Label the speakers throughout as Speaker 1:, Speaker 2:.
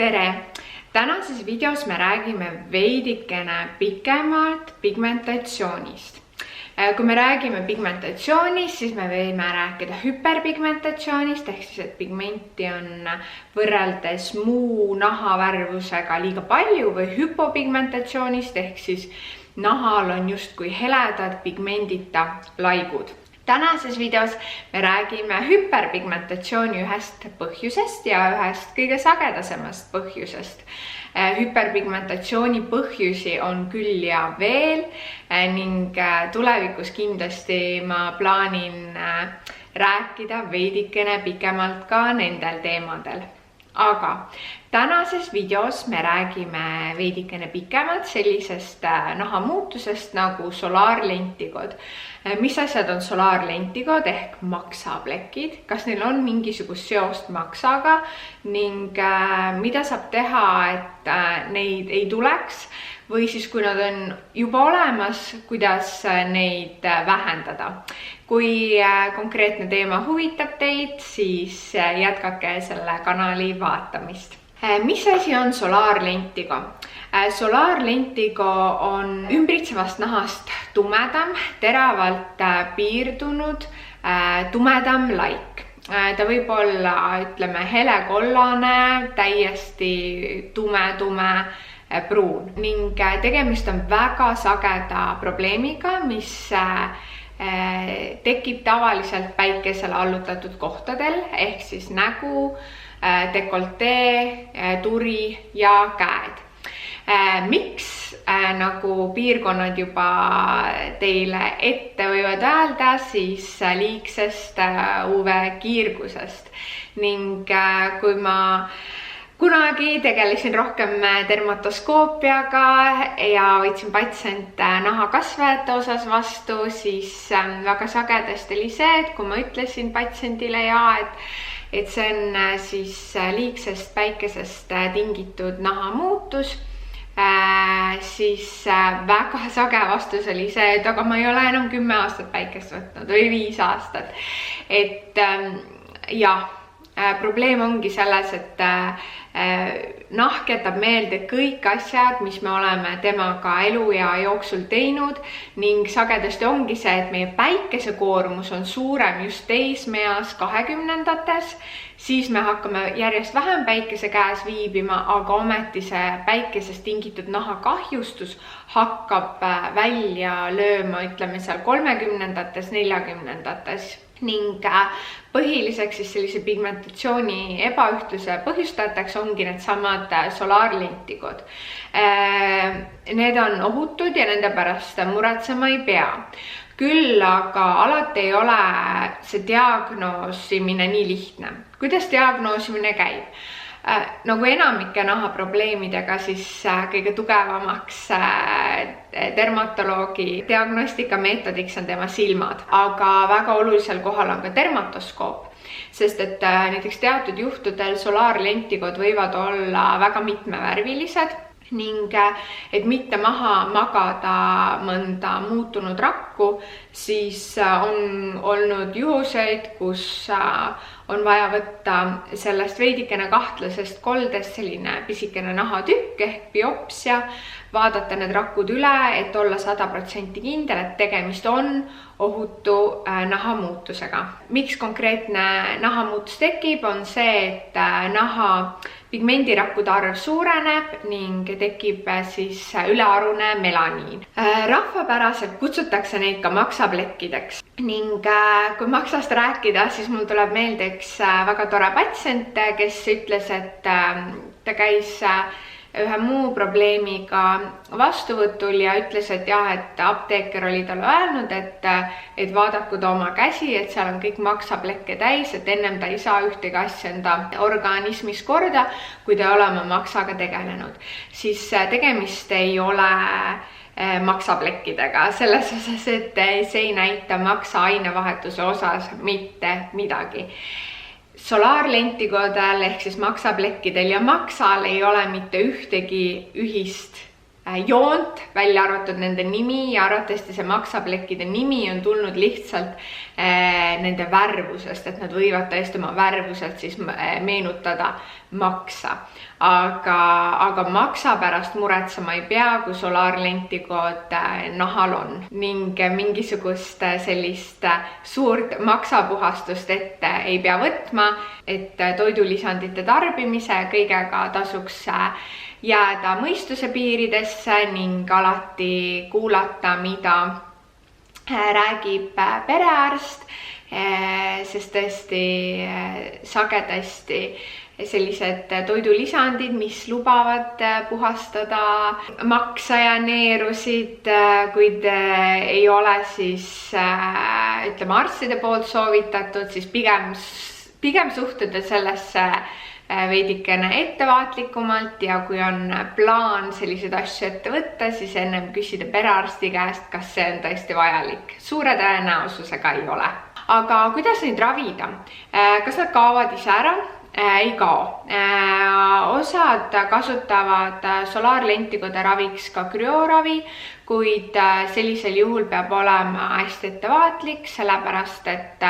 Speaker 1: tere! Tänases videos me räägime veidikene pikemalt pigmentatsioonist. Kui me räägime pigmentatsioonist, siis me võime rääkida hüperpigmentatsioonist ehk siis, et pigmenti on võrreldes muu nahavärvusega liiga palju või hüpopigmentatsioonist ehk siis nahal on justkui heledad pigmendita laigud. Tänases videos me räägime hüperpigmentatsiooni ühest põhjusest ja ühest kõige sagedasemast põhjusest. Hüperpigmentatsiooni põhjusi on küll ja veel ning tulevikus kindlasti ma plaanin rääkida veidikene pikemalt ka nendel teemadel. Aga tänases videos me räägime veidikene pikemalt sellisest nahamuutusest nagu solaarlentigod. Mis asjad on solaarlentigod ehk maksaplekid? Kas neil on mingisugust seost maksaga ning mida saab teha, et neid ei tuleks? Või siis kui nad on juba olemas, kuidas neid vähendada. Kui konkreetne teema huvitab teid, siis jätkake selle kanali vaatamist. Mis asi on solaarlentigo? Solaarlentigo on ümbritsevast nahast tumedam, teravalt piirdunud, tumedam laik. Ta võib olla, ütleme, helekollane, täiesti tume pruun ning tegemist on väga sageda probleemiga, mis tekib tavaliselt päikesele allutatud kohtadel ehk siis nägu, dekoltee, turi ja käed. Miks nagu piirkonnad juba teile ette võivad öelda, siis liigsest UV-kiirgusest ning kui ma kunagi tegelesin rohkem dermatoskoopiaga ja võtsin patsiente nahakasvajate osas vastu, siis väga sagedasti oli see, et kui ma ütlesin patsiendile et see on siis liigsest päikesest tingitud nahamuutus, siis väga sage vastus oli see, et aga ma ei ole enam 10 aastat päikest võtnud või 5 aastat. Et jah, probleem ongi selles, et nahk jätab meelde kõik asjad, mis me oleme temaga eluea jooksul teinud ning sagedasti ongi see, et meie päikesekoormus on suurem just teismeeas 20-ndates, siis me hakkame järjest vähem päikese käes viibima, aga ometi see päikesest tingitud nahakahjustus hakkab välja lööma, ütleme seal 30-ndates, 40-ndates. Ning põhiliseks siis sellise pigmentatsiooni ebaühtluse põhjustajateks ongi need samad solaarlentigod. Need on ohutud ja nende pärast muretsema ei pea. Küll aga alati ei ole see diagnoosimine nii lihtne. Kuidas diagnoosimine käib? Nagu enamike nahaprobleemidega, siis kõige tugevamaks dermatoloogi diagnostikameetodiks on tema silmad, aga väga olulisel kohal on ka dermatoskoop, sest et näiteks teatud juhtudel solaarlentigod võivad olla väga mitmevärvilised ning et mitte maha magada mõnda muutunud rakku, siis on olnud juhuseid, kus on vaja võtta sellest veidikene kahtlasest koldest selline pisikene nahatükk ehk biopsia, vaadata need rakud üle, et olla 100% kindel, et tegemist on ohutu nahamuutusega. Miks konkreetne nahamuutus tekib, on see, et naha pigmendirakkude arv suureneb ning tekib siis ülearune melaniin. Rahvapäraselt kutsutakse neid ka maksaplekkideks ning kui maksast rääkida, siis mul tuleb meelde üks väga tore patsient, kes ütles, et ta käis ühe muu probleemiga vastuvõtul ja ütles, et jah, et apteeker oli talle öelnud, et vaadaku ta oma käsi, et seal on kõik maksaplekke täis, et ennem ta ei saa ühtegi asja enda organismis korda, kui ta ei ole oma maksaga tegelenud. Siis tegemist ei ole maksaplekkidega selles osas, et see ei näita maksa ainevahetuse osas mitte midagi. Solaarlentigodel ehk siis maksaplekkidel ja maksal ei ole mitte ühtegi ühist joont, välja arvatud nende nimi ja arvatavasti see maksaplekkide nimi on tulnud lihtsalt nende värvusest, et nad võivad tõesti oma värvuselt siis meenutada maksa. Aga maksa pärast muretsema ei pea, kui solaarlentikod nahal on ning mingisugust sellist suurt maksapuhastust ette ei pea võtma, et toidulisandite tarbimise kõigega tasuks jääda mõistuse piiridesse ning alati kuulata, mida räägib perearst, sest tõesti sagedasti sellised toidulisandid, mis lubavad puhastada maksa ja neerusid, kuid ei ole siis ütleme arstide poolt soovitatud, siis pigem suhtuda sellesse veidikene ettevaatlikumalt ja kui on plaan selliseid asju ette võtta, siis ennem küsida perearsti käest, kas see on tõesti vajalik. Suure tõenäosusega ei ole. Aga kuidas neid ravida? Kas nad kaovad ise ära? Ei kao. Osad kasutavad solaarlentikode raviks ka krüoravi, kuid sellisel juhul peab olema hästi ettevaatlik, sellepärast et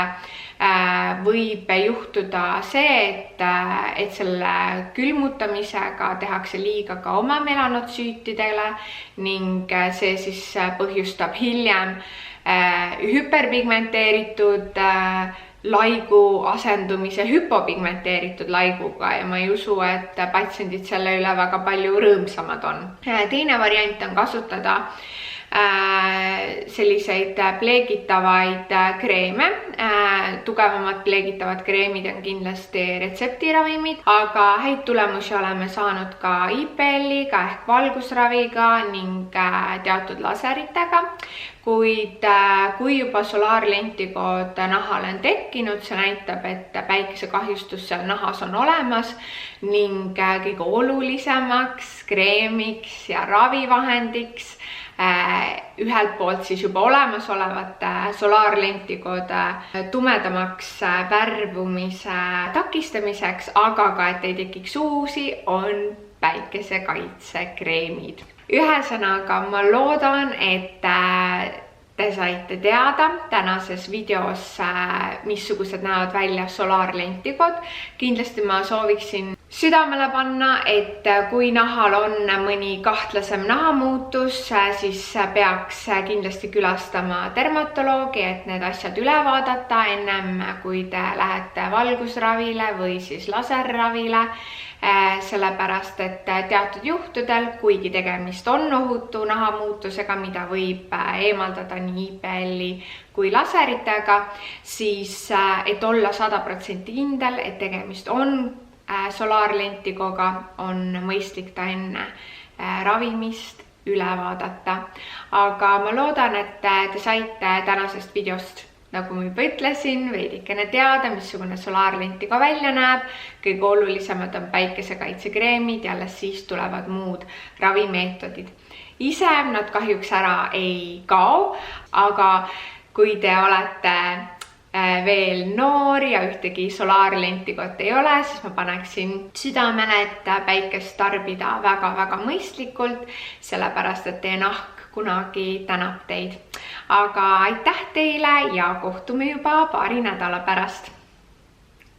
Speaker 1: võib juhtuda see, et selle külmutamisega tehakse liiga ka oma melanotsüütidele ning see siis põhjustab hiljem hüperpigmenteeritud laigu asendumise hüpopigmenteeritud laiguga ja ma ei usu, et patsiendid selle üle väga palju rõõmsamad on. Teine variant on kasutada selliseid pleegitavaid kreeme. Tugevamad pleegitavad kreemid on kindlasti retseptiravimid, aga häid tulemusi oleme saanud ka IPL-iga ehk valgusraviga ning teatud laseritega. Kuid kui juba solaarlentikod nahale on tekkinud, see näitab, et päikesekahjustus seal nahas on olemas ning kõige olulisemaks kreemiks ja ravivahendiks ühelt poolt siis juba olemasolevate solaarlentikode tumedamaks värvumise takistamiseks, aga ka, et ei tekiks uusi, on päikesekaitsekreemid. Ühesõnaga, ma loodan, et te saite teada tänases videos, missugused näevad välja solaarlentikod. Kindlasti ma sooviksin südamele panna, et kui nahal on mõni kahtlasem nahamuutus, siis peaks kindlasti külastama dermatoloogi, et need asjad üle vaadata ennem, kui te lähete valgusravile või siis laserravile. Sellepärast, et teatud juhtudel, kuigi tegemist on ohutu nahamuutusega, mida võib eemaldada nii IPL-i kui laseritega, siis et olla 100% kindel, et tegemist on solaarlentikoga, on mõistlik ta enne ravimist üle vaadata. Aga ma loodan, et te saite tänasest videost, nagu ma juba ütlesin, veidikene teada, missugune solaarlentiga välja näeb. Kõige olulisemad on päikesekaitsekreemid ja alles siis tulevad muud ravimeetodid. Ise nad kahjuks ära ei kao, aga kui te olete veel noor ja ühtegi solaarlentikot ei ole, siis ma paneksin südamele, et päikest tarbida väga-väga mõistlikult, sellepärast et teie nahk kunagi tänab teid. Aga aitäh teile ja kohtume juba paari nädala pärast.